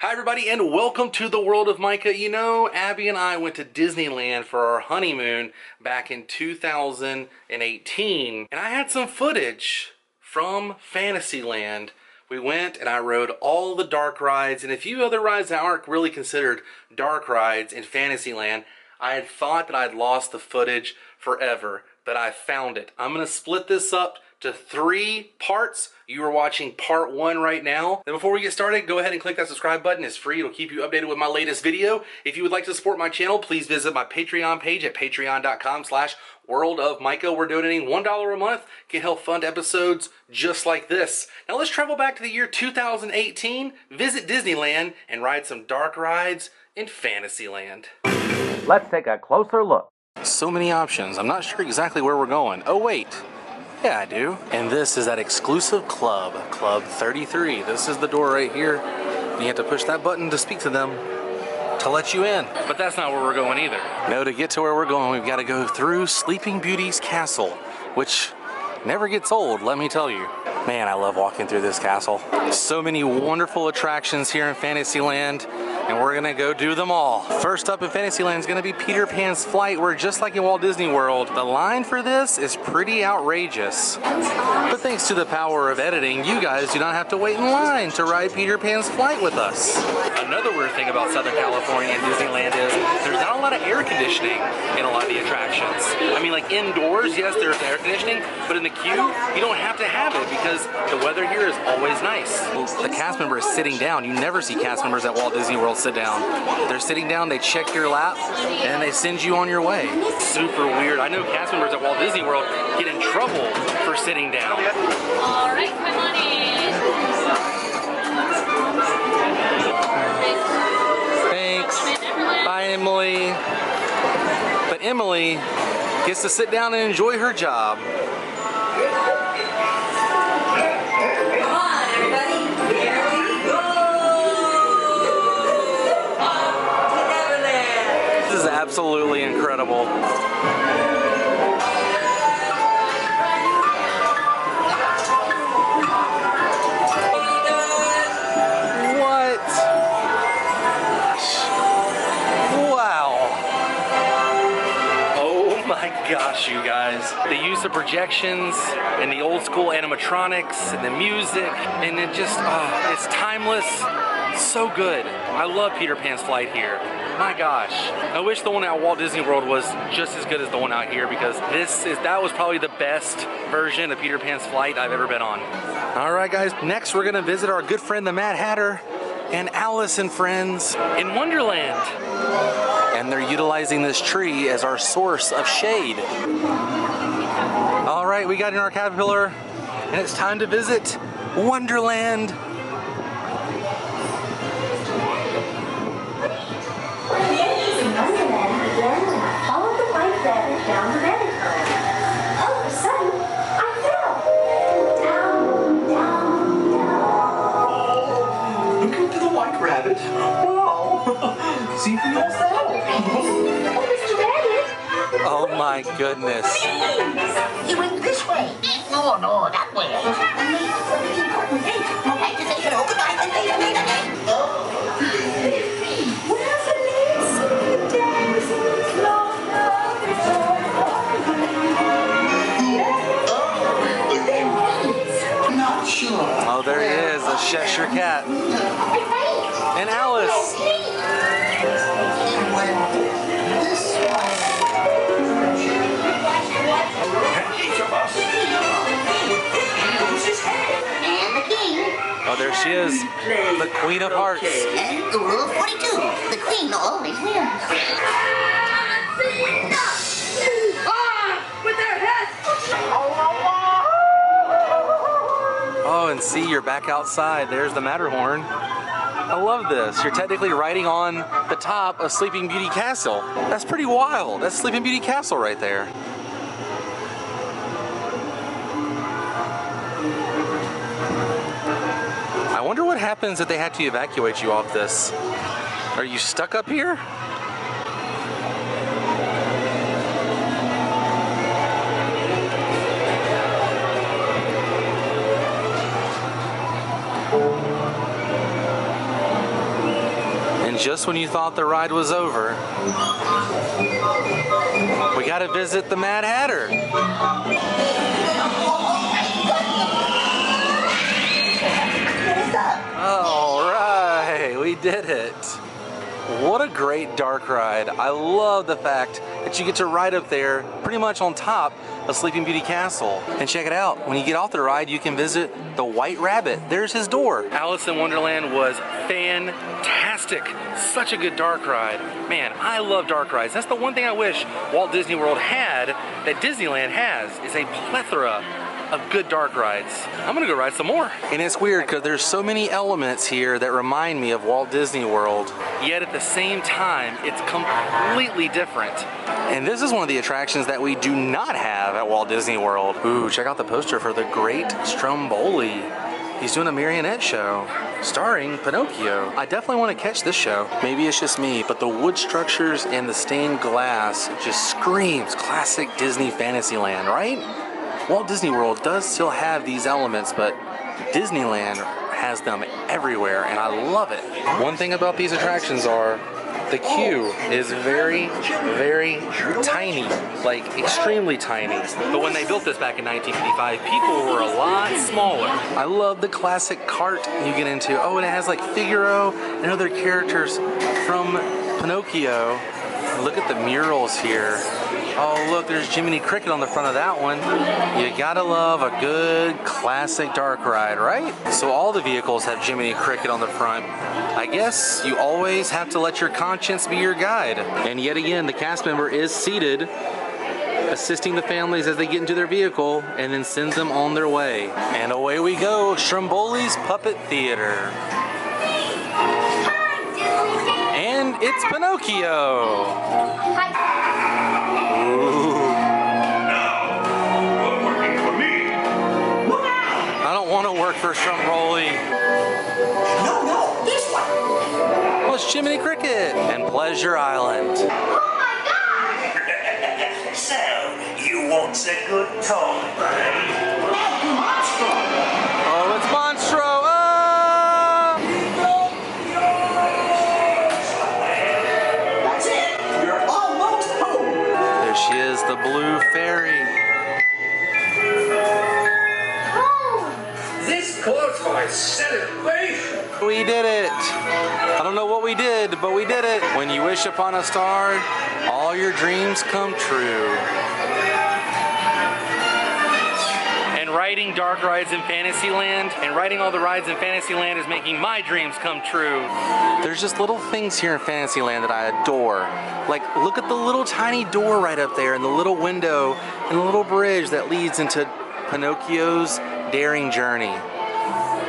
Hi everybody and welcome to the World of Micah. You know, Abby and I went to Disneyland for our honeymoon back in 2018 and I had some footage from Fantasyland. We went and I rode all the dark rides and a few other rides that aren't really considered dark rides in Fantasyland. I had thought that I'd lost the footage forever, but I found it. I'm going to split this up to 3 parts. You are watching part 1 right now. Then before we get started, go ahead and click that subscribe button. It's free. It'll keep you updated with my latest video. If you would like to support my channel, please visit my Patreon page at patreon.com/World of Micah. We're donating $1 a month. Can help fund episodes just like this. Now let's travel back to the year 2018, visit Disneyland, and ride some dark rides in Fantasyland. Let's take a closer look. So many options. I'm not sure exactly where we're going. Oh wait. Yeah, I do. And this is that exclusive club, Club 33. This is the door right here. You have to push that button to speak to them to let you in. But that's not where we're going either. No, to get to where we're going, we've got to go through Sleeping Beauty's castle, which never gets old, let me tell you. Man, I love walking through this castle. So many wonderful attractions here in Fantasyland, and we're gonna go do them all. First up in Fantasyland is gonna be Peter Pan's Flight, where just like in Walt Disney World, the line for this is pretty outrageous. But thanks to the power of editing, you guys do not have to wait in line to ride Peter Pan's Flight with us. Another weird thing about Southern California and Disneyland is there's not a lot of air conditioning in a lot of the attractions. I mean, like indoors, yes, there's air conditioning, but in the queue, you don't have to have it because the weather here is always nice. The cast member is sitting down. You never see cast members at Walt Disney World sit down. They're sitting down, they check your lap, and they send you on your way. Super weird. I know cast members at Walt Disney World get in trouble for sitting down. All right, come on in. Thanks. Bye, Emily. But Emily gets to sit down and enjoy her job. Absolutely incredible. What? Wow. Oh my gosh, you guys. The use of projections and the old school animatronics and the music, and it just, it's timeless. So good. I love Peter Pan's Flight here. My gosh. I wish the one at Walt Disney World was just as good as the one out here, because that was probably the best version of Peter Pan's Flight I've ever been on. All right, guys. Next, we're gonna visit our good friend, the Mad Hatter, and Alice and friends in Wonderland. And they're utilizing this tree as our source of shade. All right, we got in our Caterpillar, and it's time to visit Wonderland. Follow the white rabbit down the rabbit hole. All of a sudden, I fell. Down, down, down. Look into the white rabbit. Wow. See for yourself. Oh, Mr. Rabbit. Oh my goodness. He went this way. No, that way. Oh, there he is, a Cheshire Cat. And Alice. And the king. Oh, there she is, the Queen of Hearts. And the rule of 42. The queen always wins. With their heads. Oh, and see, you're back outside. There's the Matterhorn. I love this. You're technically riding on the top of Sleeping Beauty Castle. That's pretty wild. That's Sleeping Beauty Castle right there. I wonder what happens if they had to evacuate you off this. Are you stuck up here? just when you thought the ride was over, we gotta visit the Mad Hatter. All right, we did it. What a great dark ride. I love the fact that you get to ride up there pretty much on top of Sleeping Beauty Castle. And check it out, when you get off the ride, you can visit the White Rabbit. There's his door. Alice in Wonderland was fantastic. Such a good dark ride. Man, I love dark rides. That's the one thing I wish Walt Disney World had that Disneyland has, is a plethora of good dark rides. I'm gonna go ride some more. And it's weird because there's so many elements here that remind me of Walt Disney World, yet at the same time, it's completely different. And this is one of the attractions that we do not have at Walt Disney World. Ooh, check out the poster for the Great Stromboli. He's doing a marionette show starring Pinocchio. I definitely want to catch this show. Maybe it's just me, but the wood structures and the stained glass just screams classic Disney Fantasyland, right? Walt Disney World does still have these elements, but Disneyland has them everywhere, and I love it. One thing about these attractions are the queue is very, very tiny, like extremely tiny. But when they built this back in 1955, people were a lot smaller. I love the classic cart you get into. Oh, and it has like Figaro and other characters from Pinocchio. Look at the murals here. Oh, look, there's Jiminy Cricket on the front of that one. You gotta love a good classic dark ride, right? So all the vehicles have Jiminy Cricket on the front. I guess you always have to let your conscience be your guide. And yet again, the cast member is seated, assisting the families as they get into their vehicle, and then sends them on their way. And away we go, Stromboli's Puppet Theater. And it's Pinocchio. I don't want to work for Stromboli. No, this one. Well, it's Jiminy Cricket and Pleasure Island. Oh my God! So, you want a good toy, babe? Oh, it's Monstro! Oh! That's it. You're almost home. There she is, the Blue Fairy. This calls for a celebration. We did it! I don't know what we did, but we did it! When you wish upon a star, all your dreams come true. And riding dark rides in Fantasyland and riding all the rides in Fantasyland is making my dreams come true. There's just little things here in Fantasyland that I adore. Like, look at the little tiny door right up there and the little window and the little bridge that leads into Pinocchio's daring journey.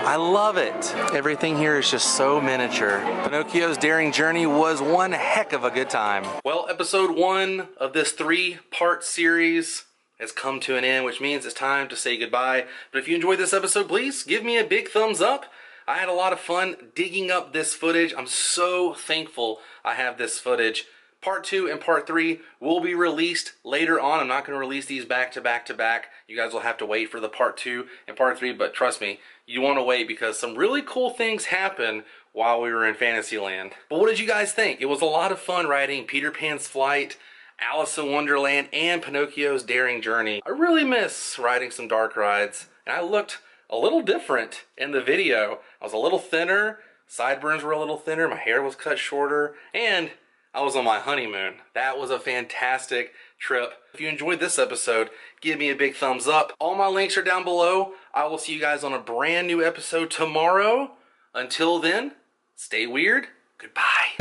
I love it. Everything here is just so miniature. Pinocchio's daring journey was one heck of a good time. Well, episode 1 of this 3-part series has come to an end, which means it's time to say goodbye. But if you enjoyed this episode, please give me a big thumbs up. I had a lot of fun digging up this footage. I'm so thankful I have this footage. Part 2 and Part 3 will be released later on. I'm not going to release these back to back to back. You guys will have to wait for the Part 2 and Part 3, but trust me, you want to wait because some really cool things happen while we were in Fantasyland. But what did you guys think? It was a lot of fun riding Peter Pan's Flight, Alice in Wonderland, and Pinocchio's Daring Journey. I really miss riding some dark rides, and I looked a little different in the video. I was a little thinner, sideburns were a little thinner, my hair was cut shorter, and I was on my honeymoon. That was a fantastic trip. If you enjoyed this episode, give me a big thumbs up. All my links are down below. I will see you guys on a brand new episode tomorrow. Until then, stay weird. Goodbye.